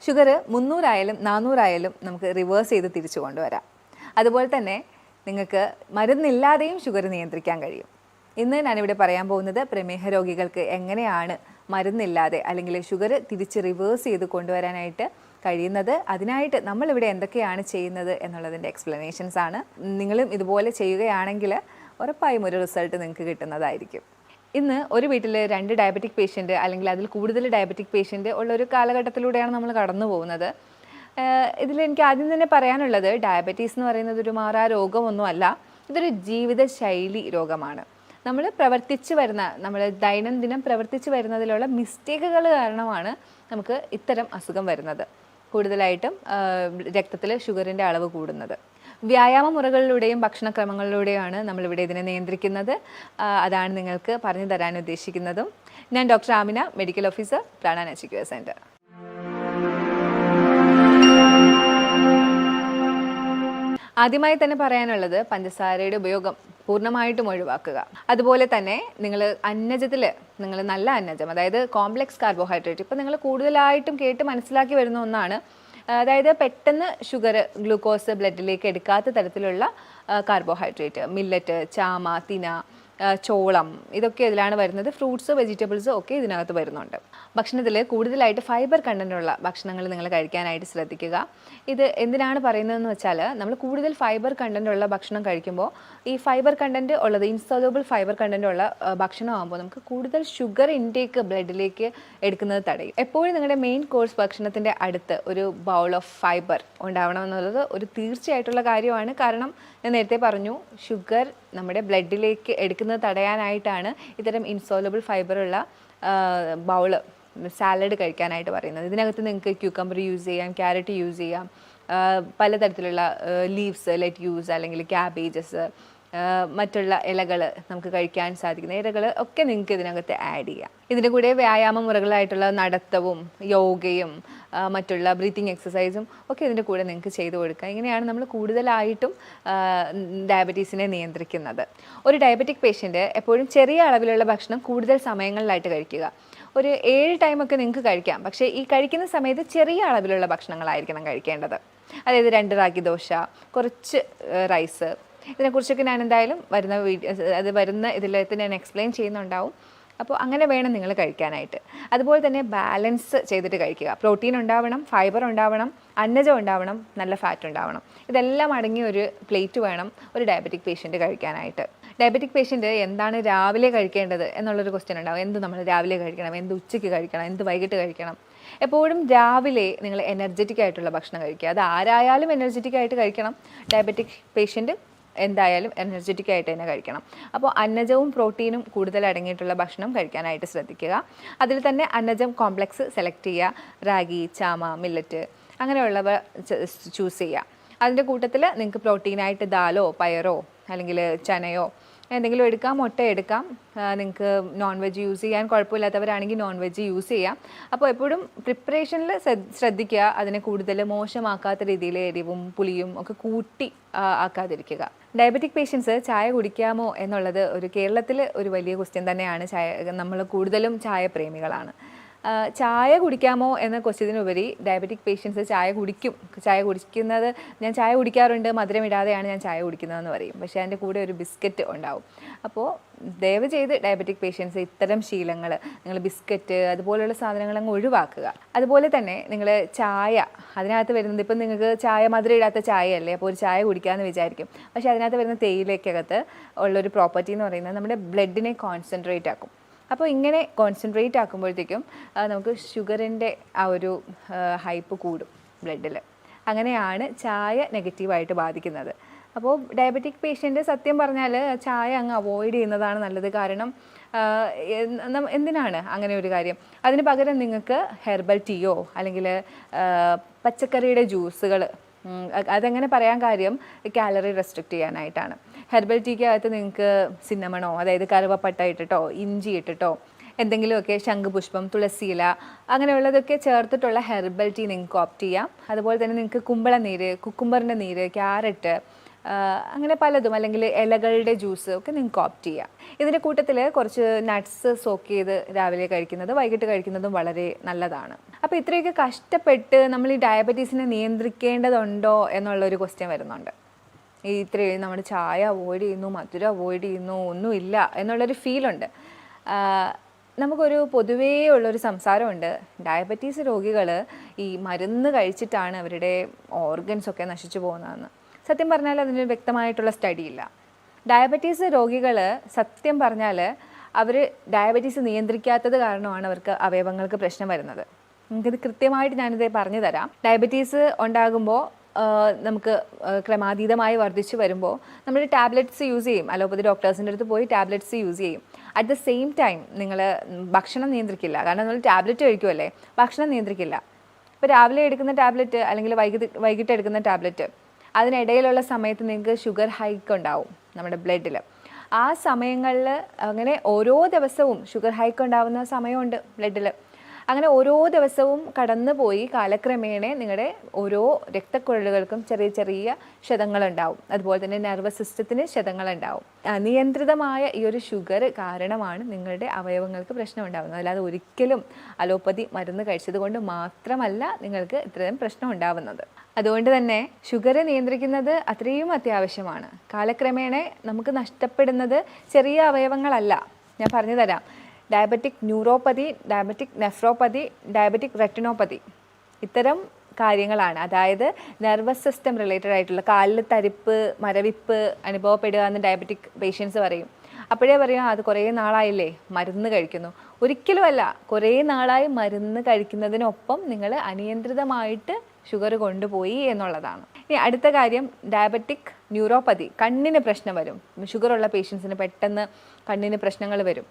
Sugar 300 ആയാലും 400 ആയാലും നമുക്ക് റിവേഴ്സ് ചെയ്ത് തിരിച്ചു കൊണ്ടുവരാം. അതുപോലെ തന്നെ നിങ്ങൾക്ക് മരുന്നില്ലാതെയും ഷുഗർ നിയന്ത്രിക്കാൻ കഴിയും. ഇന്ന് ഞാനിവിടെ പറയാൻ പോകുന്നത് പ്രമേഹ രോഗികൾക്ക് എങ്ങനെയാണ് മരുന്നില്ലാതെ അല്ലെങ്കിൽ ഷുഗർ തിരിച്ച് റിവേഴ്സ് ചെയ്ത് കൊണ്ടുവരാനായിട്ട് കഴിയുന്നത്, അതിനായിട്ട് നമ്മളിവിടെ എന്തൊക്കെയാണ് ചെയ്യുന്നത് എന്നുള്ളതിൻ്റെ എക്സ്പ്ലനേഷൻസ് ആണ്. നിങ്ങളും ഇതുപോലെ ചെയ്യുകയാണെങ്കിൽ ഉറപ്പായും ഒരു റിസൾട്ട് നിങ്ങൾക്ക് കിട്ടുന്നതായിരിക്കും. ഇന്ന് ഒരു വീട്ടിൽ 2 ഡയബറ്റിക് പേഷ്യൻ്റ് അല്ലെങ്കിൽ അതിൽ കൂടുതൽ ഡയബറ്റിക് പേഷ്യൻ്റ് ഉള്ളൊരു കാലഘട്ടത്തിലൂടെയാണ് നമ്മൾ കടന്നു പോകുന്നത്. ഇതിലെനിക്ക് ആദ്യം തന്നെ പറയാനുള്ളത്, ഡയബറ്റീസ് എന്ന് പറയുന്നത് ഒരു മാറാ രോഗമൊന്നുമല്ല, ഇതൊരു ജീവിതശൈലി രോഗമാണ്. നമ്മൾ ദൈനംദിനം പ്രവർത്തിച്ച് വരുന്നതിലുള്ള മിസ്റ്റേക്കുകൾ കാരണമാണ് നമുക്ക് ഇത്തരം അസുഖം വരുന്നത്. കൂടുതലായിട്ടും രക്തത്തിൽ ഷുഗറിൻ്റെ അളവ് കൂടുന്നത്. വ്യായാമ മുറകളിലൂടെയും ഭക്ഷണക്രമങ്ങളിലൂടെയാണ് നമ്മളിവിടെ ഇതിനെ നിയന്ത്രിക്കുന്നത്. അതാണ് നിങ്ങൾക്ക് പറഞ്ഞു തരാൻ ഉദ്ദേശിക്കുന്നതും. ഞാൻ doctor Amina, medical officer, Prana natural care centre. ആദ്യമായി തന്നെ പറയാനുള്ളത്, പഞ്ചസാരയുടെ ഉപയോഗം പൂർണ്ണമായിട്ടും ഒഴിവാക്കുക. അതുപോലെ തന്നെ നിങ്ങൾ നല്ല അന്നജം, അതായത് കോംപ്ലക്സ് കാർബോഹൈഡ്രേറ്റ്, ഇപ്പം നിങ്ങൾ കൂടുതലായിട്ടും കേട്ട് മനസ്സിലാക്കി വരുന്ന ഒന്നാണ്. അതായത് പെട്ടെന്ന് ഷുഗർ, ഗ്ലൂക്കോസ് ബ്ലഡിലേക്ക് എടുക്കാത്ത തരത്തിലുള്ള കാർബോഹൈഡ്രേറ്റ്, മില്ലറ്റ്, ചാമ, തിന, ചോളം, ഇതൊക്കെ ഇതിലാണ് വരുന്നത്. ഫ്രൂട്ട്സ്, വെജിറ്റബിൾസ് ഒക്കെ ഇതിനകത്ത് വരുന്നുണ്ട്. ഭക്ഷണത്തിൽ കൂടുതലായിട്ട് ഫൈബർ കണ്ടൻറ്റുള്ള ഭക്ഷണങ്ങൾ നിങ്ങൾ കഴിക്കാനായിട്ട് ശ്രദ്ധിക്കുക. ഇത് എന്തിനാണ് പറയുന്നതെന്ന് വെച്ചാൽ, നമ്മൾ കൂടുതൽ ഫൈബർ കണ്ടൻറ്റുള്ള ഭക്ഷണം കഴിക്കുമ്പോൾ ഈ ഫൈബർ കണ്ടൻറ്റ് ഉള്ളത്, ഇൻസോലബിൾ ഫൈബർ കണ്ടൻറ്റ് ഉള്ള ഭക്ഷണമാകുമ്പോൾ നമുക്ക് കൂടുതൽ ഷുഗർ ഇൻടേക്ക് ബ്ലഡിലേക്ക് എടുക്കുന്നത് തടയും. എപ്പോഴും നിങ്ങളുടെ മെയിൻ കോഴ്സ് ഭക്ഷണത്തിൻ്റെ അടുത്ത് ഒരു ബൗൾ ഓഫ് ഫൈബർ ഉണ്ടാവണം എന്നുള്ളത് ഒരു തീർച്ചയായിട്ടുള്ള കാര്യമാണ്. കാരണം ഞാൻ നേരത്തെ പറഞ്ഞു, ഷുഗർ നമ്മുടെ ബ്ലഡിലേക്ക് എടുക്കുന്നത് തടയാനായിട്ടാണ് ഇത്തരം ഇൻസോലബിൾ ഫൈബറുള്ള ബൗള്, സാലഡ് കഴിക്കാനായിട്ട് പറയുന്നത്. ഇതിനകത്ത് നിങ്ങൾക്ക് ക്യൂക്കമ്പർ യൂസ് ചെയ്യാം, ക്യാരറ്റ് യൂസ് ചെയ്യാം, പലതരത്തിലുള്ള ലീവ്സ്, ലെറ്റ്യൂസ് അല്ലെങ്കിൽ ക്യാബേജസ്, മറ്റുള്ള ഇലകൾ നമുക്ക് കഴിക്കാൻ സാധിക്കുന്ന ഇലകൾ ഒക്കെ നിങ്ങൾക്ക് ഇതിനകത്ത് ആഡ് ചെയ്യാം. ഇതിൻ്റെ കൂടെ വ്യായാമ മുറകളായിട്ടുള്ള നടത്തവും യോഗയും മറ്റുള്ള ബ്രീത്തിങ് എക്സസൈസും ഒക്കെ ഇതിൻ്റെ കൂടെ നിങ്ങൾക്ക് ചെയ്തു കൊടുക്കുക. ഇങ്ങനെയാണ് നമ്മൾ കൂടുതലായിട്ടും ഡയബറ്റീസിനെ നിയന്ത്രിക്കുന്നത്. ഒരു ഡയബറ്റിക് പേഷ്യൻ്റ് എപ്പോഴും ചെറിയ അളവിലുള്ള ഭക്ഷണം കൂടുതൽ സമയങ്ങളിലായിട്ട് കഴിക്കുക. ഒരു 7 ടൈമൊക്കെ നിങ്ങൾക്ക് കഴിക്കാം, പക്ഷേ ഈ കഴിക്കുന്ന സമയത്ത് ചെറിയ അളവിലുള്ള ഭക്ഷണങ്ങളായിരിക്കണം കഴിക്കേണ്ടത്. അതായത് 2 റാഗി ദോശ, കുറച്ച് റൈസ്, ഇതിനെക്കുറിച്ചൊക്കെ ഞാൻ എന്തായാലും വരുന്ന ഇതിലേക്ക് ഞാൻ എക്സ്പ്ലെയിൻ ചെയ്യുന്നുണ്ടാവും. അപ്പോൾ അങ്ങനെ വേണം നിങ്ങൾ കഴിക്കാനായിട്ട്. അതുപോലെ തന്നെ ബാലൻസ് ചെയ്തിട്ട് കഴിക്കുക. പ്രോട്ടീൻ ഉണ്ടാവണം, ഫൈബർ ഉണ്ടാവണം, അന്നജം ഉണ്ടാവണം, നല്ല ഫാറ്റ് ഉണ്ടാവണം. ഇതെല്ലാം അടങ്ങിയ ഒരു പ്ലേറ്റ് വേണം ഒരു ഡയബറ്റിക് പേഷ്യൻ്റ് കഴിക്കാനായിട്ട്. ഡയബറ്റിക് പേഷ്യൻ്റ് എന്താണ് രാവിലെ കഴിക്കേണ്ടത് എന്നുള്ളൊരു ക്വസ്റ്റ്യൻ ഉണ്ടാവും. എന്ത് നമ്മൾ രാവിലെ കഴിക്കണം, എന്ത് ഉച്ചയ്ക്ക് കഴിക്കണം, എന്ത് വൈകിട്ട് കഴിക്കണം. എപ്പോഴും രാവിലെ നിങ്ങൾ എനർജറ്റിക് ആയിട്ടുള്ള ഭക്ഷണം കഴിക്കുക. അത് ആരായാലും എനർജറ്റിക് ആയിട്ട് കഴിക്കണം. ഡയബറ്റിക് പേഷ്യൻ്റ് എന്തായാലും എനർജറ്റിക് ആയിട്ട് തന്നെ കഴിക്കണം. അപ്പോൾ അന്നജവും പ്രോട്ടീനും കൂടുതൽ അടങ്ങിയിട്ടുള്ള ഭക്ഷണം കഴിക്കാനായിട്ട് ശ്രദ്ധിക്കുക. അതിൽ തന്നെ അന്നജം കോംപ്ലക്സ് സെലക്ട് ചെയ്യുക. റാഗി, ചാമ, മില്ലറ്റ് അങ്ങനെയുള്ളവ ചൂസ് ചെയ്യുക. അതിൻ്റെ കൂട്ടത്തിൽ നിങ്ങൾക്ക് പ്രോട്ടീനായിട്ട് ദാലോ, പയറോ അല്ലെങ്കിൽ ചനയോ എന്തെങ്കിലും എടുക്കാം, മുട്ട എടുക്കാം. നിങ്ങൾക്ക് നോൺ വെജ് യൂസ് ചെയ്യാൻ കുഴപ്പമില്ലാത്തവരാണെങ്കിൽ നോൺ വെജ് യൂസ് ചെയ്യാം. അപ്പോൾ എപ്പോഴും പ്രിപ്പറേഷനിൽ ശ്രദ്ധിക്കുക. അതിനെ കൂടുതൽ മോശമാക്കാത്ത രീതിയിൽ എരിവും പുളിയും ഒക്കെ കൂട്ടി ആക്കാതിരിക്കുക. ഡയബറ്റിക് പേഷ്യൻസ് ചായ കുടിക്കാമോ എന്നുള്ളത് കേരളത്തിൽ ഒരു വലിയ ക്വസ്റ്റ്യൻ തന്നെയാണ്. നമ്മൾ കൂടുതലും ചായ പ്രേമികളാണ്. ചായ കുടിക്കാമോ എന്ന ക്വസ്റ്റ്യത്തിനുപരി ഡയബറ്റിക് പേഷ്യൻസ് ചായ കുടിക്കുന്നത്, ഞാൻ ചായ കുടിക്കാറുണ്ട്, മധുരം ഇടാതെയാണ് ഞാൻ ചായ കുടിക്കുന്നതെന്ന് പറയും. പക്ഷേ അതിൻ്റെ കൂടെ ഒരു ബിസ്ക്കറ്റ് ഉണ്ടാവും. അപ്പോൾ ദയവ് ചെയ്ത് ഡയബറ്റിക് പേഷ്യൻസ് ഇത്തരം ശീലങ്ങൾ, നിങ്ങൾ ബിസ്ക്കറ്റ് അതുപോലെയുള്ള സാധനങ്ങൾ അങ്ങ് ഒഴിവാക്കുക. അതുപോലെ തന്നെ നിങ്ങൾ ചായ, അതിനകത്ത് വരുന്നത്, ഇപ്പം നിങ്ങൾക്ക് ചായ മധുരം ഇടാത്ത ചായയല്ലേ, അപ്പോൾ ഒരു ചായ കുടിക്കാമെന്ന് വിചാരിക്കും. പക്ഷേ അതിനകത്ത് വരുന്ന തേയിലയ്ക്കകത്ത് ഉള്ളൊരു പ്രോപ്പർട്ടി എന്ന് പറയുന്നത് നമ്മുടെ ബ്ലഡിനെ കോൺസെൻട്രേറ്റ് ആക്കും. അപ്പോൾ ഇങ്ങനെ കോൺസെൻട്രേറ്റ് ആക്കുമ്പോഴത്തേക്കും നമുക്ക് ഷുഗറിൻ്റെ ആ ഒരു ഹൈപ്പ് കൂടും ബ്ലഡിൽ. അങ്ങനെയാണ് ചായ നെഗറ്റീവായിട്ട് ബാധിക്കുന്നത്. അപ്പോൾ ഡയബറ്റിക് പേഷ്യൻ്റ് സത്യം പറഞ്ഞാൽ ചായ അങ്ങ് അവോയ്ഡ് ചെയ്യുന്നതാണ് നല്ലത്. കാരണം എന്തിനാണ് അങ്ങനെ ഒരു കാര്യം? അതിന് പകരം നിങ്ങൾക്ക് ഹെർബൽ ടീയോ അല്ലെങ്കിൽ പച്ചക്കറിയുടെ ജ്യൂസുകൾ, അതെങ്ങനെ പറയാൻ കാര്യം, കാലറി റെസ്ട്രിക്റ്റ് ചെയ്യാനായിട്ടാണ്. ഹെർബൽ ടീക്കകത്ത് നിങ്ങൾക്ക് സിന്നമണോ, അതായത് കറുവപ്പട്ട ഇട്ടിട്ടോ ഇഞ്ചി ഇട്ടിട്ടോ എന്തെങ്കിലുമൊക്കെ, ശംഖുപുഷ്പം, തുളസിയില അങ്ങനെയുള്ളതൊക്കെ ചേർത്തിട്ടുള്ള ഹെർബൽ ടീ നിങ്ങൾക്ക് ഓപ്റ്റ് ചെയ്യാം. അതുപോലെ തന്നെ നിങ്ങൾക്ക് കുമ്പളനീര്, കുക്കുംബറിൻ്റെ നീര്, ക്യാരറ്റ്, അങ്ങനെ പലതും, അല്ലെങ്കിൽ ഇലകളുടെ ജ്യൂസ് ഒക്കെ നിങ്ങൾക്ക് ഓപ്റ്റ് ചെയ്യാം. ഇതിൻ്റെ കൂട്ടത്തിൽ കുറച്ച് നട്ട്സ് സോക്ക് ചെയ്ത് രാവിലെ കഴിക്കുന്നത് വൈകിട്ട് കഴിക്കുന്നതും വളരെ നല്ലതാണ്. അപ്പോൾ ഇത്രയൊക്കെ കഷ്ടപ്പെട്ട് നമ്മൾ ഈ ഡയബറ്റീസിനെ നിയന്ത്രിക്കേണ്ടതുണ്ടോ എന്നുള്ളൊരു ക്വസ്റ്റ്യൻ വരുന്നുണ്ട്. ഇത്രയും നമ്മൾ ചായ അവോയ്ഡ് ചെയ്യുന്നു, മധുരം അവോയ്ഡ് ചെയ്യുന്നു, ഒന്നുമില്ല എന്നുള്ളൊരു ഫീലുണ്ട്. നമുക്കൊരു പൊതുവേ ഉള്ളൊരു സംസാരമുണ്ട്, ഡയബറ്റീസ് രോഗികൾ ഈ മരുന്ന് കഴിച്ചിട്ടാണ് അവരുടെ ഓർഗൻസൊക്കെ നശിച്ചു പോകുന്നതെന്ന്. സത്യം പറഞ്ഞാൽ അതിന് വ്യക്തമായിട്ടുള്ള സ്റ്റഡി ഇല്ല. ഡയബറ്റീസ് രോഗികൾ സത്യം പറഞ്ഞാൽ അവർ ഡയബറ്റീസ് നിയന്ത്രിക്കാത്തത് കാരണമാണ് അവർക്ക് അവയവങ്ങൾക്ക് പ്രശ്നം വരുന്നത്. നമുക്കിത് കൃത്യമായിട്ട് ഞാനിത് പറഞ്ഞു തരാം. ഡയബറ്റീസ് ഉണ്ടാകുമ്പോൾ നമുക്ക് ക്രമാതീതമായി വർദ്ധിച്ചു വരുമ്പോൾ നമ്മൾ ടാബ്ലറ്റ്സ് യൂസ് ചെയ്യും, അലോപ്പതി ഡോക്ടേഴ്സിൻ്റെ അടുത്ത് പോയി ടാബ്ലറ്റ്സ് യൂസ് ചെയ്യും. അറ്റ് ദ സെയിം ടൈം നിങ്ങൾ ഭക്ഷണം നിയന്ത്രിക്കില്ല, കാരണം നമ്മൾ ടാബ്ലറ്റ് കഴിക്കുമല്ലേ, ഭക്ഷണം നിയന്ത്രിക്കില്ല. ഇപ്പോൾ രാവിലെ എടുക്കുന്ന ടാബ്ലറ്റ് അല്ലെങ്കിൽ വൈകിട്ട് എടുക്കുന്ന ടാബ്ലറ്റ്, അതിനിടയിലുള്ള സമയത്ത് നിങ്ങൾക്ക് ഷുഗർ ഹൈക്ക് ഉണ്ടാവും നമ്മുടെ ബ്ലഡിൽ. ആ സമയങ്ങളിൽ അങ്ങനെ ഓരോ ദിവസവും ഷുഗർ ഹൈക്ക് ഉണ്ടാവുന്ന സമയമുണ്ട് ബ്ലഡിൽ. അങ്ങനെ ഓരോ ദിവസവും കടന്നു പോയി കാലക്രമേണ നിങ്ങളുടെ ഓരോ രക്തക്കുഴലുകൾക്കും ചെറിയ ചെറിയ ക്ഷതങ്ങളുണ്ടാവും. അതുപോലെ തന്നെ നെർവസ് സിസ്റ്റത്തിന് ക്ഷതങ്ങളുണ്ടാവും. നിയന്ത്രിതമായ ഈ ഒരു ഷുഗർ കാരണമാണ് നിങ്ങളുടെ അവയവങ്ങൾക്ക് പ്രശ്നം ഉണ്ടാകുന്നത്. അല്ലാതെ ഒരിക്കലും അലോപ്പതി മരുന്ന് കഴിച്ചത് കൊണ്ട് മാത്രമല്ല നിങ്ങൾക്ക് ഇത്രയും പ്രശ്നം ഉണ്ടാവുന്നത്. അതുകൊണ്ട് തന്നെ ഷുഗർ നിയന്ത്രിക്കുന്നത് അത്രയും അത്യാവശ്യമാണ്. കാലക്രമേണ നമുക്ക് നഷ്ടപ്പെടുന്നത് ചെറിയ അവയവങ്ങളല്ല. ഞാൻ പറഞ്ഞു തരാം. Diabetic neuropathy, diabetic nephropathy, diabetic retinopathy, ഇത്തരം കാര്യങ്ങളാണ്. അതായത് നെർവസ് സിസ്റ്റം റിലേറ്റഡ് ആയിട്ടുള്ള കാലിൽ തരിപ്പ്, മരവിപ്പ് അനുഭവപ്പെടുക എന്ന് ഡയബറ്റിക് പേഷ്യൻസ് പറയും. അപ്പോഴേ പറയും അത് കുറേ നാളായില്ലേ മരുന്ന് കഴിക്കുന്നു. ഒരിക്കലുമല്ല, കുറേ നാളായി മരുന്ന് കഴിക്കുന്നതിനൊപ്പം നിങ്ങൾ അനിയന്ത്രിതമായിട്ട് ഷുഗർ കൊണ്ടുപോയി എന്നുള്ളതാണ്. ഇനി അടുത്ത കാര്യം, ഡയബറ്റിക് ന്യൂറോപ്പതി, കണ്ണിന് പ്രശ്നം വരും. ഷുഗറുള്ള പേഷ്യൻസിന് പെട്ടെന്ന് കണ്ണിന് പ്രശ്നങ്ങൾ വരും.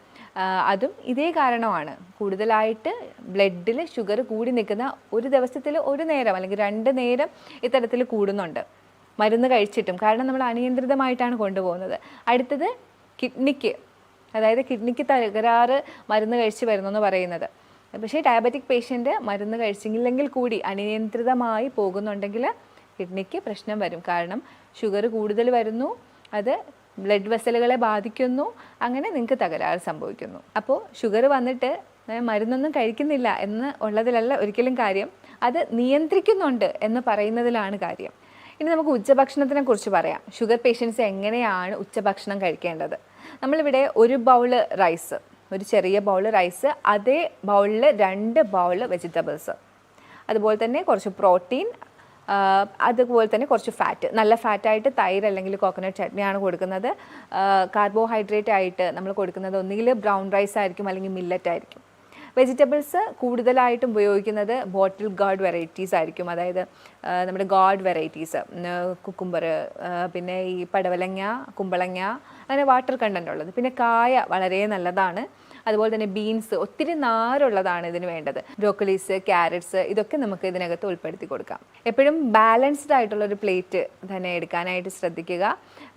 അതും ഇതേ കാരണമാണ്. കൂടുതലായിട്ട് ബ്ലഡിൽ ഷുഗർ കൂടി നിൽക്കുന്ന, ഒരു ദിവസത്തിൽ ഒരു നേരം അല്ലെങ്കിൽ 2 നേരം ഇത്തരത്തിൽ കൂടുന്നുണ്ട് മരുന്ന് കഴിച്ചിട്ടും. കാരണം നമ്മൾ അനിയന്ത്രിതമായിട്ടാണ് കൊണ്ടുപോകുന്നത്. അടുത്തത് കിഡ്നിക്ക്, അതായത് കിഡ്നിക്ക് തകരാറ് മരുന്ന് കഴിച്ച് വരുന്നെന്ന് പറയുന്നത്. പക്ഷേ ഡയബറ്റിക് പേഷ്യൻ്റ് മരുന്ന് കഴിച്ചില്ലെങ്കിൽ കൂടി അനിയന്ത്രിതമായി പോകുന്നുണ്ടെങ്കിൽ കിഡ്നിക്ക് പ്രശ്നം വരും. കാരണം ഷുഗർ കൂടുതൽ വരുന്നു, അത് ബ്ലഡ് വെസലുകളെ ബാധിക്കുന്നു, അങ്ങനെ നിങ്ങൾക്ക് തകരാറ് സംഭവിക്കുന്നു. അപ്പോൾ ഷുഗർ വന്നിട്ട് മരുന്നൊന്നും കഴിക്കുന്നില്ല എന്ന് ഉള്ളതിലല്ല ഒരിക്കലും കാര്യം, അത് നിയന്ത്രിക്കുന്നുണ്ട് എന്ന് പറയുന്നതിലാണ് കാര്യം. ഇനി നമുക്ക് ഉച്ചഭക്ഷണത്തിനെ കുറിച്ച് പറയാം. ഷുഗർ പേഷ്യൻസ് എങ്ങനെയാണ് ഉച്ചഭക്ഷണം കഴിക്കേണ്ടത്? നമ്മളിവിടെ ഒരു ബൗള് റൈസ്, ഒരു ചെറിയ ബൗൾ റൈസ്, അതേ ബൗളിൽ 2 ബൗൾ വെജിറ്റബിൾസ്, അതുപോലെ തന്നെ കുറച്ച് പ്രോട്ടീൻ, അതുപോലെ തന്നെ കുറച്ച് ഫാറ്റ്, നല്ല ഫാറ്റായിട്ട് തൈര് അല്ലെങ്കിൽ കോക്കനട്ട് ചട്നിയാണ് കൊടുക്കുന്നത്. കാർബോഹൈഡ്രേറ്റ് ആയിട്ട് നമ്മൾ കൊടുക്കുന്നത് ഒന്നുകിൽ ബ്രൗൺ റൈസ് ആയിരിക്കും അല്ലെങ്കിൽ മില്ലറ്റ് ആയിരിക്കും. വെജിറ്റബിൾസ് കൂടുതലായിട്ടും ഉപയോഗിക്കുന്നത് ബോട്ടിൽ ഗാർഡ് വെറൈറ്റീസ് ആയിരിക്കും. അതായത് നമ്മുടെ ഗാർഡ് വെറൈറ്റീസ്, കുക്കുംബർ, പിന്നെ ഈ പടവലങ്ങ, കുമ്പളങ്ങ, അങ്ങനെ വാട്ടർ കണ്ടൻ്റ് ഉള്ളത്. പിന്നെ കായ വളരെ നല്ലതാണ്. അതുപോലെ തന്നെ ബീൻസ്, ഒത്തിരി നാരുള്ളതാണ് ഇതിന് വേണ്ടത്. ബ്രോക്കലീസ്, ക്യാരറ്റ്സ്, ഇതൊക്കെ നമുക്ക് ഇതിനകത്ത് ഉൾപ്പെടുത്തി കൊടുക്കാം. എപ്പോഴും ബാലൻസ്ഡ് ആയിട്ടുള്ളൊരു പ്ലേറ്റ് തന്നെ എടുക്കാനായിട്ട് ശ്രദ്ധിക്കുക.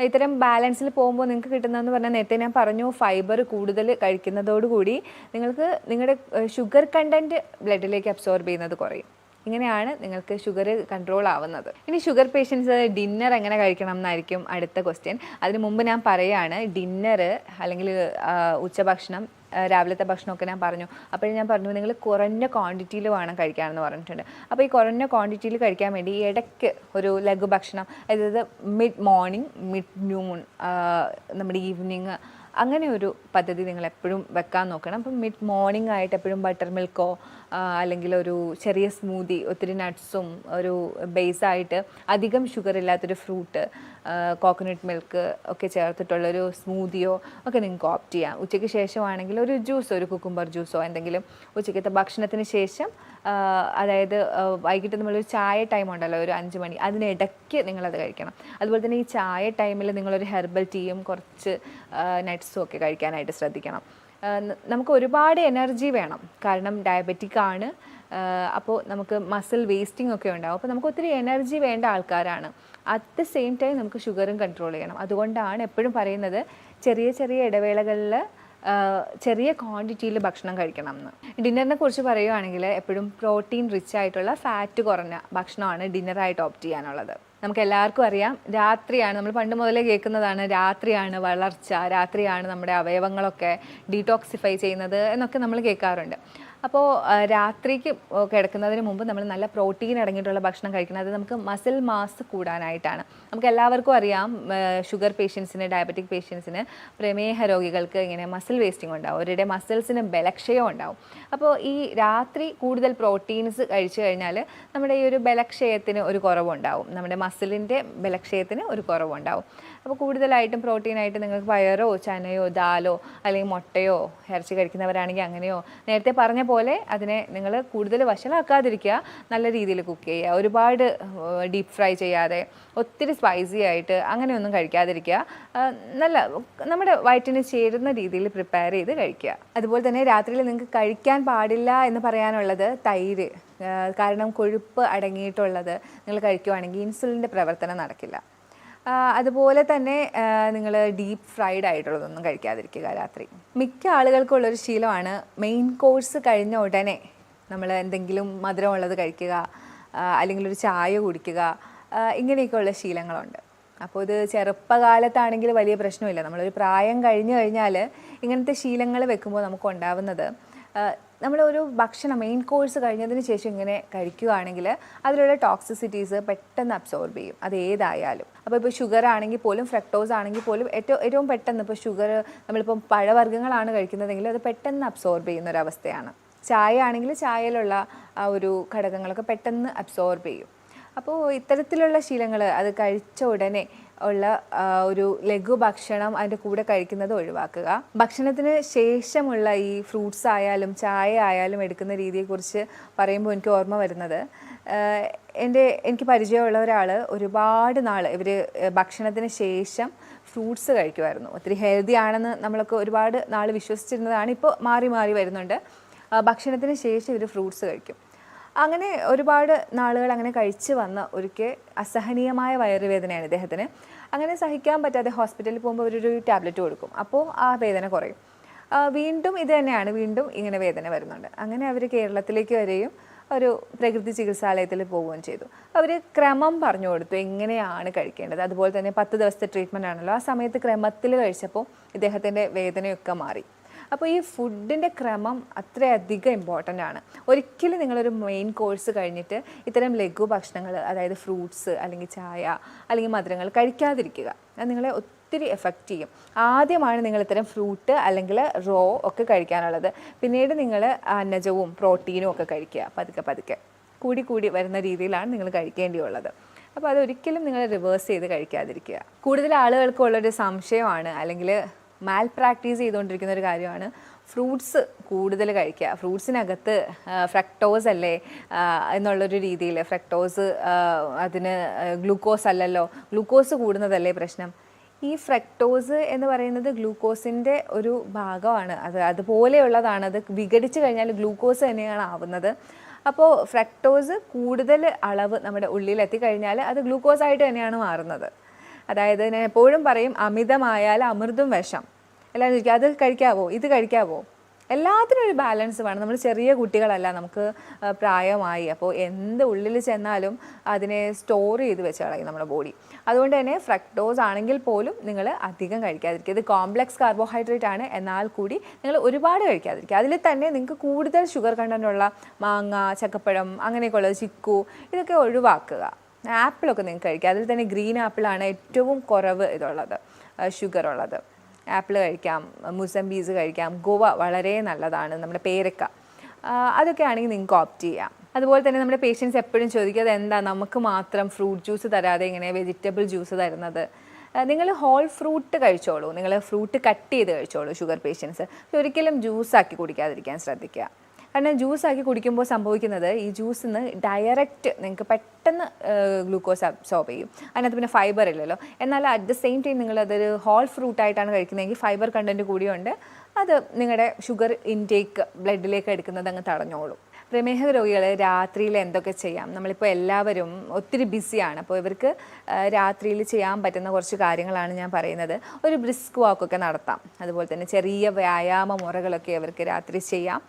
ഇത്തരം ബാലൻസിൽ പോകുമ്പോൾ നിങ്ങൾക്ക് കിട്ടുന്നതെന്ന് പറഞ്ഞാൽ, നേരത്തെ ഞാൻ പറഞ്ഞു, ഫൈബർ കൂടുതൽ കഴിക്കുന്നതോടുകൂടി നിങ്ങൾക്ക് നിങ്ങളുടെ ഷുഗർ കണ്ടൻറ്റ് ബ്ലഡിലേക്ക് അബ്സോർബ് ചെയ്യുന്നത് കുറയും. ഇങ്ങനെയാണ് നിങ്ങൾക്ക് ഷുഗർ കൺട്രോൾ ആവുന്നത്. ഇനി ഷുഗർ പേഷ്യൻസ് ഡിന്നർ എങ്ങനെ കഴിക്കണം എന്നായിരിക്കും അടുത്ത ക്വസ്റ്റ്യൻ. അതിന് മുമ്പ് ഞാൻ പറയുകയാണ്, ഡിന്നർ അല്ലെങ്കിൽ ഉച്ചഭക്ഷണം, രാവിലത്തെ ഭക്ഷണമൊക്കെ ഞാൻ പറഞ്ഞു. അപ്പോൾ ഞാൻ പറഞ്ഞു നിങ്ങൾ കുറഞ്ഞ ക്വാണ്ടിറ്റിയിൽ വേണം കഴിക്കാമെന്ന് പറഞ്ഞിട്ടുണ്ട്. അപ്പോൾ ഈ കുറഞ്ഞ ക്വാണ്ടിറ്റിയിൽ കഴിക്കാൻ വേണ്ടി ഇടയ്ക്ക് ഒരു ലഘു ഭക്ഷണം, അതായത് മിഡ് മോർണിംഗ്, മിഡ് നൂൺ, നമ്മുടെ ഈവനിങ്, അങ്ങനെ ഒരു പദ്ധതി നിങ്ങൾ എപ്പോഴും വെക്കാൻ നോക്കണം. അപ്പം മിഡ് മോർണിംഗ് ആയിട്ട് എപ്പോഴും ബട്ടർ മിൽക്കോ അല്ലെങ്കിൽ ഒരു ചെറിയ സ്മൂതി, ഒത്തിരി നട്ട്സും ഒരു ബേസായിട്ട് അധികം ഷുഗർ ഇല്ലാത്തൊരു ഫ്രൂട്ട്, കോക്കനട്ട് മിൽക്ക് ഒക്കെ ചേർത്തിട്ടുള്ളൊരു സ്മൂതിയോ ഒക്കെ നിങ്ങൾക്ക് ഓപ്റ്റ് ചെയ്യാം. ഉച്ചയ്ക്ക് ശേഷമാണെങ്കിൽ ഒരു ജ്യൂസ്, ഒരു കുക്കുംബർ ജ്യൂസോ എന്തെങ്കിലും ഉച്ചയ്ക്കത്തെ ഭക്ഷണത്തിന് ശേഷം, അതായത് വൈകിട്ട് നമ്മളൊരു ചായ ടൈം ഉണ്ടല്ലോ, ഒരു 5 മണി, അതിനിടയ്ക്ക് നിങ്ങളത് കഴിക്കണം. അതുപോലെ തന്നെ ഈ ചായ ടൈമിൽ നിങ്ങളൊരു ഹെർബൽ ടീയും കുറച്ച് നട്ട്സും ഒക്കെ കഴിക്കാനായിട്ട് ശ്രദ്ധിക്കണം. നമുക്ക് ഒരുപാട് എനർജി വേണം, കാരണം ഡയബറ്റിക് ആണ്. അപ്പോൾ നമുക്ക് മസിൽ വേസ്റ്റിംഗ് ഒക്കെ ഉണ്ടാവും. അപ്പോൾ നമുക്ക് ഒത്തിരി എനർജി വേണ്ട ആൾക്കാരാണ്. അറ്റ് ദ സെയിം ടൈം നമുക്ക് ഷുഗറും കൺട്രോൾ ചെയ്യണം. അതുകൊണ്ടാണ് എപ്പോഴും പറയുന്നത് ചെറിയ ചെറിയ ഇടവേളകളിൽ ചെറിയ ക്വാണ്ടിറ്റിയിൽ ഭക്ഷണം കഴിക്കണം എന്ന്. ഡിന്നറിനെ കുറിച്ച് പറയുകയാണെങ്കിൽ എപ്പോഴും പ്രോട്ടീൻ റിച്ച് ആയിട്ടുള്ള ഫാറ്റ് കുറഞ്ഞ ഭക്ഷണമാണ് ഡിന്നറായിട്ട് ഓപ്റ്റ് ചെയ്യാനുള്ളത്. നമുക്ക് എല്ലാവർക്കും അറിയാം രാത്രിയാണ്, നമ്മൾ പണ്ട് മുതലേ കേൾക്കുന്നതാണ്, രാത്രിയാണ് വളർച്ച, രാത്രിയാണ് നമ്മുടെ അവയവങ്ങളൊക്കെ ഡീടോക്സിഫൈ ചെയ്യുന്നത് എന്നൊക്കെ നമ്മൾ കേൾക്കാറുണ്ട്. അപ്പോൾ രാത്രിക്ക് കിടക്കുന്നതിന് മുമ്പ് നമ്മൾ നല്ല പ്രോട്ടീൻ അടങ്ങിയിട്ടുള്ള ഭക്ഷണം കഴിക്കണം. അത് നമുക്ക് മസിൽ മാസ് കൂടാനായിട്ടാണ്. നമുക്ക് എല്ലാവർക്കും അറിയാം ഷുഗർ പേഷ്യൻസിന്, ഡയബറ്റിക് പേഷ്യൻസിന്, പ്രമേഹ രോഗികൾക്ക് ഇങ്ങനെ മസിൽ വേസ്റ്റിംഗ് ഉണ്ടാവും, അവരുടെ മസിൽസിന് ബലക്ഷയം ഉണ്ടാവും. അപ്പോൾ ഈ രാത്രി കൂടുതൽ പ്രോട്ടീൻസ് കഴിച്ചു കഴിഞ്ഞാൽ നമ്മുടെ ഈ ഒരു ബലക്ഷയത്തിന് ഒരു കുറവുണ്ടാവും, നമ്മുടെ മസിലിൻ്റെ ബലക്ഷയത്തിന് ഒരു കുറവുണ്ടാവും. അപ്പോൾ കൂടുതലായിട്ടും പ്രോട്ടീനായിട്ട് നിങ്ങൾക്ക് പയറോ ചനയോ ദാലോ അല്ലെങ്കിൽ മുട്ടയോ ഇറച്ചി കഴിക്കുന്നവരാണെങ്കിൽ അങ്ങനെയോ, നേരത്തെ പറഞ്ഞ പോലെ അതിനെ നിങ്ങൾ കൂടുതൽ വഷളാക്കാതിരിക്കുക, നല്ല രീതിയിൽ കുക്ക് ചെയ്യുക, ഒരുപാട് ഡീപ്പ് ഫ്രൈ ചെയ്യാതെ ഒത്തിരി സ്പൈസി ആയിട്ട് അങ്ങനെയൊന്നും കഴിക്കാതിരിക്കുക, നല്ല നമ്മുടെ വയറ്റിന് ചേരുന്ന രീതിയിൽ പ്രിപ്പയർ ചെയ്ത് കഴിക്കുക. അതുപോലെ തന്നെ രാത്രിയിൽ നിങ്ങൾക്ക് കഴിക്കാൻ പാടില്ല എന്ന് പറയാനുള്ളത് തൈര്, കാരണം കൊഴുപ്പ് അടങ്ങിയിട്ടുള്ളത് നിങ്ങൾ കഴിക്കുവാണെങ്കിൽ ഇൻസുലിൻ്റെ പ്രവർത്തനം നടക്കില്ല. അതുപോലെ തന്നെ നിങ്ങൾ ഡീപ്പ് ഫ്രൈഡ് ആയിട്ടുള്ളതൊന്നും കഴിക്കാതിരിക്കുക രാത്രി. മിക്ക ആളുകൾക്കുള്ളൊരു ശീലമാണ് മെയിൻ കോഴ്സ് കഴിഞ്ഞ ഉടനെ നമ്മൾ എന്തെങ്കിലും മധുരമുള്ളത് കഴിക്കുക, അല്ലെങ്കിൽ ഒരു ചായ കുടിക്കുക, ഇങ്ങനെയൊക്കെയുള്ള ശീലങ്ങളുണ്ട്. അപ്പോൾ ഇത് ചെറുപ്പകാലത്താണെങ്കിൽ വലിയ പ്രശ്നമില്ല. നമ്മളൊരു പ്രായം കഴിഞ്ഞു കഴിഞ്ഞാൽ ഇങ്ങനത്തെ ശീലങ്ങൾ വെക്കുമ്പോൾ നമുക്ക് ഉണ്ടാവുന്നത്, നമ്മളൊരു ഭക്ഷണം മെയിൻ കോഴ്സ് കഴിഞ്ഞതിന് ശേഷം ഇങ്ങനെ കഴിക്കുകയാണെങ്കിൽ അതിലുള്ള ടോക്സിസിറ്റീസ് പെട്ടെന്ന് അബ്സോർബ് ചെയ്യും, അത് ഏതായാലും. അപ്പോൾ ഇപ്പോൾ ഷുഗർ ആണെങ്കിൽ പോലും, ഫ്രക്ടോസ് ആണെങ്കിൽ പോലും ഏറ്റവും പെട്ടെന്ന്, ഇപ്പോൾ ഷുഗർ നമ്മളിപ്പം പഴവർഗ്ഗങ്ങളാണ് കഴിക്കുന്നതെങ്കിൽ അത് പെട്ടെന്ന് അബ്സോർബ് ചെയ്യുന്ന ഒരവസ്ഥയാണ്. ചായ ആണെങ്കിൽ ചായയിലുള്ള ആ ഒരു ഘടകങ്ങളൊക്കെ പെട്ടെന്ന് അബ്സോർബ് ചെയ്യും. അപ്പോൾ ഇത്തരത്തിലുള്ള ശീലങ്ങൾ, അത് കഴിച്ച ഉടനെ ഉള്ള ഒരു ലഘു ഭക്ഷണം അതിൻ്റെ കൂടെ കഴിക്കുന്നത് ഒഴിവാക്കുക. ഭക്ഷണത്തിന് ശേഷമുള്ള ഈ ഫ്രൂട്ട്സ് ആയാലും ചായ ആയാലും എടുക്കുന്ന രീതിയെക്കുറിച്ച് പറയുമ്പോൾ എനിക്ക് ഓർമ്മ വരുന്നത്, എനിക്ക് പരിചയമുള്ള ഒരാൾ ഒരുപാട് നാൾ ഇവർ ഭക്ഷണത്തിന് ശേഷം ഫ്രൂട്ട്സ് കഴിക്കുമായിരുന്നു. ഒത്തിരി ഹെൽത്തി ആണെന്ന് നമ്മളൊക്കെ ഒരുപാട് നാൾ വിശ്വസിച്ചിരുന്നതാണ്, ഇപ്പോൾ മാറി മാറി വരുന്നുണ്ട്. ഭക്ഷണത്തിന് ശേഷം ഇവർ ഫ്രൂട്ട്സ് കഴിക്കും. അങ്ങനെ ഒരുപാട് നാളുകൾ അങ്ങനെ കഴിച്ച് വന്ന ഒരിക്കൽ അസഹനീയമായ വയറുവേദനയാണ് ഇദ്ദേഹത്തിന്. അങ്ങനെ സഹിക്കാൻ പറ്റാതെ ഹോസ്പിറ്റലിൽ പോകുമ്പോൾ അവരൊരു ടാബ്ലറ്റ് കൊടുക്കും, അപ്പോൾ ആ വേദന കുറയും. വീണ്ടും ഇത് തന്നെയാണ്, വീണ്ടും ഇങ്ങനെ വേദന വരുന്നുണ്ട്. അങ്ങനെ അവർ കേരളത്തിലേക്ക് വരികയും ഒരു പ്രകൃതി ചികിത്സാലയത്തിൽ പോവുകയും ചെയ്തു. അവർ ക്രമം പറഞ്ഞു കൊടുത്തു എങ്ങനെയാണ് കഴിക്കേണ്ടത്. അതുപോലെ തന്നെ 10 ദിവസത്തെ ട്രീറ്റ്മെൻ്റ് ആണല്ലോ, ആ സമയത്ത് ക്രമത്തിൽ കഴിച്ചപ്പോൾ ഇദ്ദേഹത്തിൻ്റെ വേദനയൊക്കെ മാറി. അപ്പോൾ ഈ ഫുഡിൻ്റെ ക്രമം അത്രയധികം ഇമ്പോർട്ടൻ്റ് ആണ്. ഒരിക്കലും നിങ്ങളൊരു മെയിൻ കോഴ്സ് കഴിഞ്ഞിട്ട് ഇത്തരം ലഘു ഭക്ഷണങ്ങൾ, അതായത് ഫ്രൂട്ട്സ് അല്ലെങ്കിൽ ചായ അല്ലെങ്കിൽ മധുരങ്ങൾ കഴിക്കാതിരിക്കുക. അത് നിങ്ങളെ ഒത്തിരി എഫക്റ്റ് ചെയ്യും. ആദ്യമാണ് നിങ്ങൾ ഇത്തരം ഫ്രൂട്ട് അല്ലെങ്കിൽ റോ ഒക്കെ കഴിക്കാനുള്ളത്. പിന്നീട് നിങ്ങൾ അന്നജവും പ്രോട്ടീനും ഒക്കെ കഴിക്കുക. പതുക്കെ കൂടി വരുന്ന രീതിയിലാണ് നിങ്ങൾ കഴിക്കേണ്ടിയുള്ളത്. അപ്പോൾ അതൊരിക്കലും നിങ്ങൾ റിവേഴ്സ് ചെയ്ത് കഴിക്കാതിരിക്കുക. കൂടുതൽ ആളുകൾക്കുള്ളൊരു സംശയമാണ്, അല്ലെങ്കിൽ മാൽ പ്രാക്ടീസ് ചെയ്തുകൊണ്ടിരിക്കുന്ന ഒരു കാര്യമാണ് ഫ്രൂട്ട്സ് കൂടുതൽ കഴിക്കുക. ഫ്രൂട്ട്സിനകത്ത് ഫ്രക്ടോസ് അല്ലേ എന്നുള്ളൊരു രീതിയിൽ, ഫ്രക്ടോസ് അതിന് ഗ്ലൂക്കോസ് അല്ലല്ലോ, ഗ്ലൂക്കോസ് കൂടുന്നതല്ലേ പ്രശ്നം. ഈ ഫ്രക്ടോസ് എന്ന് പറയുന്നത് ഗ്ലൂക്കോസിൻ്റെ ഒരു ഭാഗമാണ്, അതുപോലെയുള്ളതാണ്. അത് വിഘടിച്ച് കഴിഞ്ഞാൽ ഗ്ലൂക്കോസ് തന്നെയാണ് ആവുന്നത്. അപ്പോൾ ഫ്രക്ടോസ് കൂടുതൽ അളവ് നമ്മുടെ ഉള്ളിൽ എത്തിക്കഴിഞ്ഞാൽ അത് ഗ്ലൂക്കോസായിട്ട് തന്നെയാണ് മാറുന്നത്. അതായത് ഞാൻ എപ്പോഴും പറയും, അമിതമായാൽ അമൃതും വിഷം. എല്ലാവരും ചോദിക്കും അത് കഴിക്കാവോ, ഇത് കഴിക്കാവോ? എല്ലാത്തിനും ഒരു ബാലൻസ് വേണം. നമ്മൾ ചെറിയ കുട്ടികളല്ല, നമുക്ക് പ്രായമായി. അപ്പോൾ എന്ത് ഉള്ളിൽ ചെന്നാലും അതിനെ സ്റ്റോർ ചെയ്ത് വെച്ച് കളയും നമ്മുടെ ബോഡി. അതുകൊണ്ട് തന്നെ ഫ്രക്ടോസ് ആണെങ്കിൽ പോലും നിങ്ങൾ അധികം കഴിക്കാതിരിക്കുക. ഇത് കോംപ്ലക്സ് കാർബോഹൈഡ്രേറ്റ് ആണ്, എന്നാൽ കൂടി നിങ്ങൾ ഒരുപാട് കഴിക്കാതിരിക്കുക. അതിൽ തന്നെ നിങ്ങൾക്ക് കൂടുതൽ ഷുഗർ കണ്ടൻ്റുള്ള മാങ്ങ, ചക്കപ്പഴം, അങ്ങനെയൊക്കെയുള്ളത്, ചിക്കു, ഇതൊക്കെ ഒഴിവാക്കുക. ആപ്പിളൊക്കെ നിങ്ങൾക്ക് കഴിക്കുക. അതിൽ തന്നെ ഗ്രീൻ ആപ്പിളാണ് ഏറ്റവും കുറവ് ഇതുള്ളത്, ഷുഗർ ഉള്ളത്. ആപ്പിൾ കഴിക്കാം, മുസംബീസ് കഴിക്കാം, ഗോവ വളരെ നല്ലതാണ്, നമ്മുടെ പേരക്ക, അതൊക്കെ ആണെങ്കിൽ നിങ്ങൾക്ക് ഓപ്റ്റ് ചെയ്യാം. അതുപോലെ തന്നെ നമ്മുടെ പേഷ്യൻസ് എപ്പോഴും ചോദിക്കുക, എന്താ നമുക്ക് മാത്രം ഫ്രൂട്ട് ജ്യൂസ് തരാതെ ഇങ്ങനെ വെജിറ്റബിൾ ജ്യൂസ് തരുന്നത്? നിങ്ങൾ ഹോൾ ഫ്രൂട്ട് കഴിച്ചോളൂ, നിങ്ങൾ ഫ്രൂട്ട് കട്ട് ചെയ്ത് കഴിച്ചോളൂ ഷുഗർ പേഷ്യൻസ്. ഒരിക്കലും ജ്യൂസാക്കി കുടിക്കാതിരിക്കാൻ ശ്രദ്ധിക്കുക. കാരണം ജ്യൂസാക്കി കുടിക്കുമ്പോൾ സംഭവിക്കുന്നത്, ഈ ജ്യൂസിൽ നിന്ന് ഡയറക്റ്റ് നിങ്ങൾക്ക് പെട്ടെന്ന് ഗ്ലൂക്കോസ് അബ്സോർബ് ചെയ്യും. അതിനകത്ത് പിന്നെ ഫൈബർ ഇല്ലല്ലോ. എന്നാൽ അറ്റ് ദ സെയിം ടൈം നിങ്ങളതൊരു ഹോൾ ഫ്രൂട്ടായിട്ടാണ് കഴിക്കുന്നതെങ്കിൽ ഫൈബർ കണ്ടൻറ്റ് കൂടിയുണ്ട്, അത് നിങ്ങളുടെ ഷുഗർ ഇൻടേക്ക് ബ്ലഡിലേക്ക് എടുക്കുന്നത് അങ്ങ് തടഞ്ഞോളും. പ്രമേഹ രോഗികൾ രാത്രിയിൽ എന്തൊക്കെ ചെയ്യാം? നമ്മളിപ്പോൾ എല്ലാവരും ഒത്തിരി ബിസിയാണ്. അപ്പോൾ ഇവർക്ക് രാത്രിയിൽ ചെയ്യാൻ പറ്റുന്ന കുറച്ച് കാര്യങ്ങളാണ് ഞാൻ പറയുന്നത്. ഒരു ബ്രിസ്ക് വാക്കൊക്കെ നടത്താം. അതുപോലെ തന്നെ ചെറിയ വ്യായാമ മുറകളൊക്കെ അവർക്ക് രാത്രി ചെയ്യാം.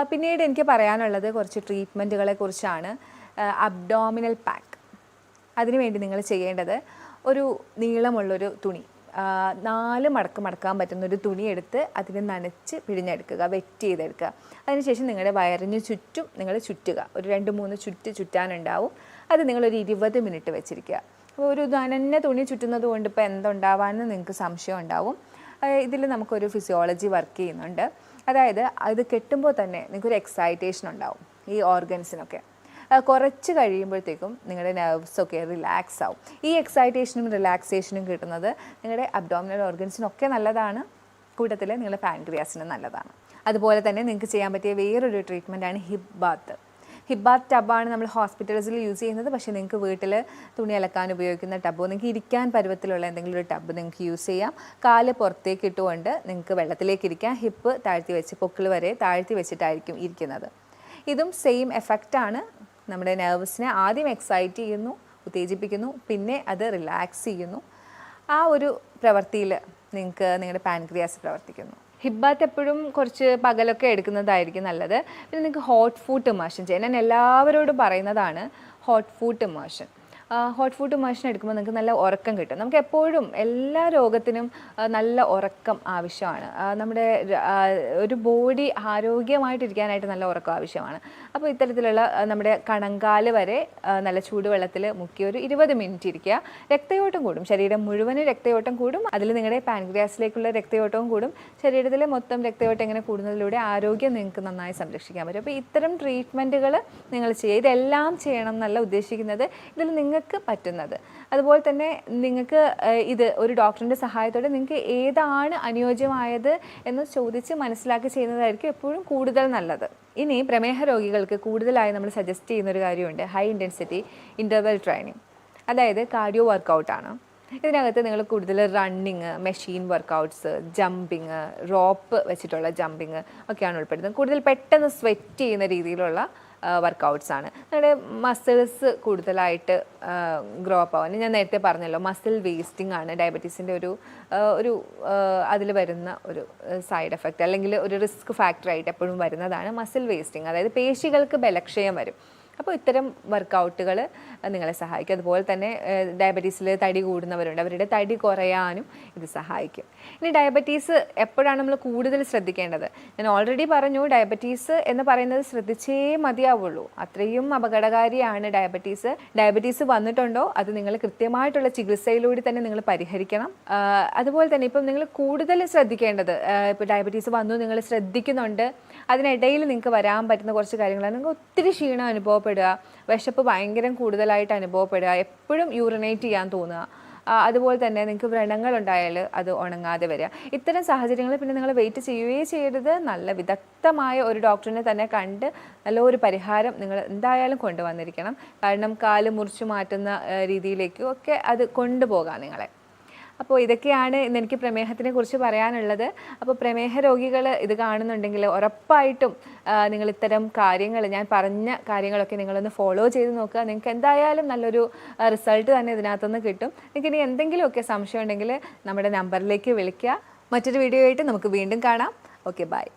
പിന്നീട് എനിക്ക് പറയാനുള്ളത് കുറച്ച് ട്രീറ്റ്മെൻറ്റുകളെ കുറിച്ചാണ്. അബ്ഡോമിനൽ പാക്ക്, അതിനുവേണ്ടി നിങ്ങൾ ചെയ്യേണ്ടത് ഒരു നീളമുള്ളൊരു തുണി 4 മടക്ക് മടക്കാൻ പറ്റുന്നൊരു തുണി എടുത്ത് അതിനെ നനച്ച് പിഴിഞ്ഞെടുക്കുക, വെറ്റ് ചെയ്തെടുക്കുക. അതിനുശേഷം നിങ്ങളുടെ വയറിന് ചുറ്റും നിങ്ങൾ ചുറ്റുക. ഒരു 2-3 ചുറ്റാനുണ്ടാവും. അത് നിങ്ങളൊരു 20 മിനിറ്റ് വെച്ചിരിക്കുക. അപ്പോൾ ഒരു നനഞ്ഞ തുണി ചുറ്റുന്നത് കൊണ്ട് ഇപ്പോൾ എന്തുണ്ടാവാമെന്ന് നിങ്ങൾക്ക് സംശയം ഉണ്ടാവും. ഇതിൽ നമുക്കൊരു ഫിസിയോളജി വർക്ക് ചെയ്യുന്നുണ്ട്. അതായത് അത് കെട്ടുമ്പോൾ തന്നെ നിങ്ങൾക്കൊരു എക്സൈറ്റേഷൻ ഉണ്ടാവും ഈ ഓർഗൻസിനൊക്കെ. കുറച്ച് കഴിയുമ്പോഴത്തേക്കും നിങ്ങളുടെ നെർവ്സൊക്കെ റിലാക്സ് ആവും. ഈ എക്സൈറ്റേഷനും റിലാക്സേഷനും കിട്ടുന്നത് നിങ്ങളുടെ അബ്ഡോമിനൽ ഓർഗൻസിനൊക്കെ നല്ലതാണ്, കൂട്ടത്തിൽ നിങ്ങളുടെ പാൻക്രിയാസിനും നല്ലതാണ്. അതുപോലെ തന്നെ നിങ്ങൾക്ക് ചെയ്യാൻ പറ്റിയ വേറൊരു ട്രീറ്റ്മെൻറ്റാണ് ഹിപ്പ് ബാത്ത്. ഹിപ്പ് ബാത്ത് ടബാണ് നമ്മൾ ഹോസ്പിറ്റൽസിൽ യൂസ് ചെയ്യുന്നത്. പക്ഷേ നിങ്ങൾക്ക് വീട്ടിൽ തുണി അലക്കാൻ ഉപയോഗിക്കുന്ന ടബോ, നിങ്ങൾക്ക് ഇരിക്കാൻ പരുവത്തിലുള്ള എന്തെങ്കിലും ഒരു ടബ് നിങ്ങൾക്ക് യൂസ് ചെയ്യാം. കാല് പുറത്തേക്ക് ഇട്ടുകൊണ്ട് നിങ്ങൾക്ക് വെള്ളത്തിലേക്ക് ഇരിക്കാം. ഹിപ്പ് താഴ്ത്തി വെച്ച് പൊക്കിൾ വരെ താഴ്ത്തി വെച്ചിട്ടായിരിക്കും ഇരിക്കുന്നത്. ഇതും സെയിം എഫക്റ്റാണ്. നമ്മുടെ നെർവ്സിനെ ആദ്യം എക്സൈറ്റ് ചെയ്യുന്നു, ഉത്തേജിപ്പിക്കുന്നു, പിന്നെ അത് റിലാക്സ് ചെയ്യുന്നു. ആ ഒരു പ്രവൃത്തിയിൽ നിങ്ങൾക്ക് നിങ്ങളുടെ പാൻക്രിയാസ് പ്രവർത്തിക്കുന്നു. ഹിപ്പ് ബാത്ത് എപ്പോഴും കുറച്ച് പകലൊക്കെ എടുക്കുന്നതായിരിക്കും നല്ലത്. പിന്നെ നിങ്ങൾക്ക് ഹോട്ട് ഫുഡ് ഇമേർഷൻ ചെയ്യാൻ ഞാൻ എല്ലാവരോടും പറയുന്നതാണ് hot food immersion. Hot food immersion എടുക്കുമ്പോൾ നിങ്ങൾക്ക് നല്ല ഉറക്കം കിട്ടും. നമുക്ക് എപ്പോഴും എല്ലാ രോഗത്തിനും നല്ല ഉറക്കം ആവശ്യമാണ്. നമ്മുടെ ഒരു ബോഡി ആരോഗ്യമായിട്ടിരിക്കാനായിട്ട് നല്ല ഉറക്കം ആവശ്യമാണ്. അപ്പോൾ ഇത്തരത്തിലുള്ള നമ്മുടെ കണങ്കാല് വരെ നല്ല ചൂടുവെള്ളത്തിൽ മുക്കി ഒരു 20 മിനിറ്റ് ഇരിക്കുക. രക്തയോട്ടം കൂടും, ശരീരം മുഴുവനും രക്തയോട്ടം കൂടും. അതിൽ നിങ്ങളുടെ പാൻക്രിയാസിലേക്കുള്ള രക്തയോട്ടവും കൂടും. ശരീരത്തിലെ മൊത്തം രക്തയോട്ടം ഇങ്ങനെ കൂടുന്നതിലൂടെ ആരോഗ്യം നിങ്ങൾക്ക് നന്നായി സംരക്ഷിക്കാൻ പറ്റും. അപ്പോൾ ഇത്തരം ട്രീറ്റ്മെൻറ്റുകൾ നിങ്ങൾ ചെയ്യുക. ഇതെല്ലാം ചെയ്യണം എന്നല്ല ഉദ്ദേശിക്കുന്നത്, ഇതിൽ നിങ്ങൾക്ക് പറ്റുന്നത്. അതുപോലെ തന്നെ നിങ്ങൾക്ക് ഇത് ഒരു ഡോക്ടറിൻ്റെ സഹായത്തോടെ നിങ്ങൾക്ക് ഏതാണ് അനുയോജ്യമായത് എന്ന് ചോദിച്ച് മനസ്സിലാക്കി ചെയ്യുന്നതായിരിക്കും എപ്പോഴും കൂടുതൽ നല്ലത്. ഇനി പ്രമേഹ രോഗികൾക്ക് കൂടുതലായി നമ്മൾ സജസ്റ്റ് ചെയ്യുന്നൊരു കാര്യമുണ്ട്, ഹൈ ഇൻറ്റൻസിറ്റി ഇൻ്റർവെൽ ട്രെയിനിങ്. അതായത് കാർഡിയോ വർക്കൗട്ടാണ്. ഇതിനകത്ത് നിങ്ങൾ കൂടുതൽ running, machine workouts, jumping, rope വെച്ചിട്ടുള്ള ജമ്പിങ് ഒക്കെയാണ് ഉൾപ്പെടുന്നത്. കൂടുതൽ പെട്ടെന്ന് സ്വെറ്റ് ചെയ്യുന്ന രീതിയിലുള്ള വർക്കൗട്ട്സാണ്. നമ്മുടെ മസിൽസ് കൂടുതലായിട്ട് ഗ്രോ അപ്പ് ആവാൻ ഞാൻ നേരത്തെ പറഞ്ഞല്ലോ, മസിൽ വേസ്റ്റിംഗ് ആണ് ഡയബറ്റീസിൻ്റെ ഒരു അതിൽ വരുന്ന ഒരു സൈഡ് എഫക്റ്റ്, അല്ലെങ്കിൽ ഒരു റിസ്ക് ഫാക്ടറായിട്ട് എപ്പോഴും വരുന്നതാണ് മസിൽ വേസ്റ്റിംഗ്. അതായത് പേശികൾക്ക് ബലക്ഷയം വരും. അപ്പോൾ ഇത്തരം വർക്കൗട്ടുകൾ നിങ്ങളെ സഹായിക്കും. അതുപോലെ തന്നെ ഡയബറ്റീസിൽ തടി കൂടുന്നവരുണ്ട്, അവരുടെ തടി കുറയാനും ഇത് സഹായിക്കും. ഇനി ഡയബറ്റീസ് എപ്പോഴാണ് നമ്മൾ കൂടുതൽ ശ്രദ്ധിക്കേണ്ടത്? ഞാൻ ഓൾറെഡി പറഞ്ഞു, ഡയബറ്റീസ് എന്ന് പറയുന്നത് ശ്രദ്ധിച്ചേ മതിയാവുള്ളൂ. അത്രയും അപകടകാരിയാണ് ഡയബറ്റീസ്. ഡയബറ്റീസ് വന്നിട്ടുണ്ടോ അത് നിങ്ങൾ കൃത്യമായിട്ടുള്ള ചികിത്സയിലൂടെ തന്നെ നിങ്ങൾ പരിഹരിക്കണം. അതുപോലെ തന്നെ ഇപ്പം നിങ്ങൾ കൂടുതൽ ശ്രദ്ധിക്കേണ്ടത്, ഇപ്പോൾ ഡയബറ്റീസ് വന്നു നിങ്ങൾ ശ്രദ്ധിക്കുന്നുണ്ട്, അതിനിടയിൽ നിങ്ങൾക്ക് വരാൻ പറ്റുന്ന കുറച്ച് കാര്യങ്ങളാണ്. നിങ്ങൾക്ക് ഒത്തിരി ക്ഷീണം അനുഭവപ്പെടുക, വിശപ്പ് ഭയങ്കര കൂടുതലായിട്ട് അനുഭവപ്പെടുക, എപ്പോഴും യൂറിനേറ്റ് ചെയ്യാൻ തോന്നുക, അതുപോലെ തന്നെ നിങ്ങൾക്ക് വ്രണങ്ങളുണ്ടായാൽ അത് ഉണങ്ങാതെ വരിക. ഇത്തരം സാഹചര്യങ്ങളിൽ പിന്നെ നിങ്ങൾ വെയിറ്റ് ചെയ്യുകയേ ചെയ്യരുത്. നല്ല വിദഗ്ധമായ ഒരു ഡോക്ടറിനെ തന്നെ കണ്ട് നല്ലൊരു പരിഹാരം നിങ്ങൾ എന്തായാലും കൊണ്ടുവന്നിരിക്കണം. കാരണം കാല് മുറിച്ചു മാറ്റുന്ന രീതിയിലേക്കും ഒക്കെ അത് കൊണ്ടുപോകാം നിങ്ങളെ. അപ്പോൾ ഇതൊക്കെയാണ് ഇന്ന് എനിക്ക് പ്രമേഹത്തിനെ കുറിച്ച് പറയാനുള്ളത്. അപ്പോൾ പ്രമേഹ രോഗികൾ ഇത് കാണുന്നുണ്ടെങ്കിൽ ഉറപ്പായിട്ടും നിങ്ങൾ ഇത്തരം കാര്യങ്ങൾ, ഞാൻ പറഞ്ഞ കാര്യങ്ങളൊക്കെ നിങ്ങളൊന്ന് ഫോളോ ചെയ്ത് നോക്കുക. നിങ്ങൾക്ക് എന്തായാലും നല്ലൊരു റിസൾട്ട് തന്നെ ഇതിനകത്തുനിന്ന് കിട്ടും. നിങ്ങൾക്ക് ഇനി എന്തെങ്കിലുമൊക്കെ സംശയം ഉണ്ടെങ്കിൽ നമ്മുടെ നമ്പറിലേക്ക് വിളിക്കുക. മറ്റൊരു വീഡിയോ ആയിട്ട് നമുക്ക് വീണ്ടും കാണാം. Okay, by.